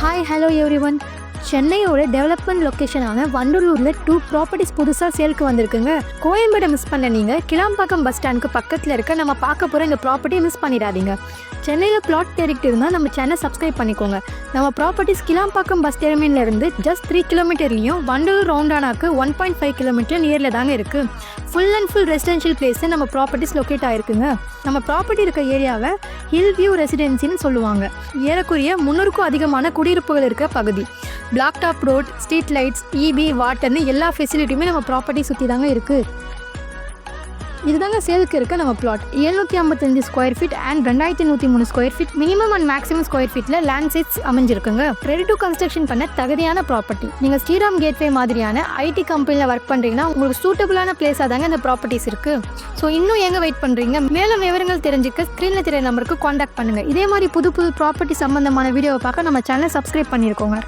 Hi hello everyone. சென்னையோட development லொக்கேஷனான வண்டலூரில் 2 ப்ராப்பர்ட்டிஸ் புதுசாக சேலுக்கு வந்திருக்குங்க. கோயம்பேடை மிஸ் பண்ண நீங்கள் கிளாம்பாக்கம் பஸ் ஸ்டாண்டுக்கு பக்கத்தில் இருக்க நம்ம பார்க்க போகிற இந்த ப்ராப்பர்ட்டியை மிஸ் பண்ணிடாதீங்க. சென்னையில் பிளாட் தேடிட்டு இருந்தால் நம்ம சேனல் சப்ஸ்கிரைப் பண்ணிக்கோங்க. நம்ம ப்ராப்பர்ட்டிஸ் கிளாம்பாக்கம் பஸ் டெர்மினலேருந்து ஜஸ்ட் 3 கிலோமீட்டர்லையும் வண்டலூர் ரவுண்டானாக்கு 1.5 கிலோமீட்டர் நியரில் தாங்க இருக்குது. Full and full residential place நம்ம ப்ராப்பர்ட்டிஸ் லொக்கேட் ஆகிருக்குங்க. நம்ம ப்ராப்பர்ட்டி இருக்க ஏரியாவை ஹில் வியூ ரெசிடென்சின்னு சொல்லுவாங்க. ஏறக்குறைய 300க்கும் அதிகமான குடியிருப்புகள் இருக்க பகுதி. Black top road, street lights, EB, வாட்டர்னு எல்லா ஃபெசிலிட்டியுமே நம்ம ப்ராப்பர்ட்டி சுற்றி தாங்க இருக்குது. இதுதாங்க சேலுக்கு இருக்க நம்ம plot. 755 square feet and 2103 square feet minimum and maximum square ஃபீட்டில் லேண்ட் சைட்ஸ் அமைஞ்சிருக்குங்க. ரெடி டு கன்ஸ்ட்ரக்ஷன் பண்ண தகுதியான ப்ராப்பர்ட்டி. நீங்கள் ஸ்ரீராம் கேட்வே மாதிரியான ஐடி கம்பெனியில் ஒர்க் பண்ணுறீங்கன்னா உங்களுக்கு சூட்டபுளான பிளேஸாக தாங்க இந்த ப்ராப்பர்ட்டிஸ் இருக்குது. ஸோ இன்னும் எங்கே வெயிட் பண்ணுறீங்க? மேலும் விவரங்கள் தெரிஞ்சுக்க ஸ்க்ரீனில் தெரிய நம்பருக்கு காண்டாக்ட் பண்ணுங்கள். இதே மாதிரி புது ப்ராப்பர்ட்டி சம்மந்தமான வீடியோவை பார்க்க நம்ம சேனலை சப்ஸ்கிரைப் பண்ணியிருக்கோங்க.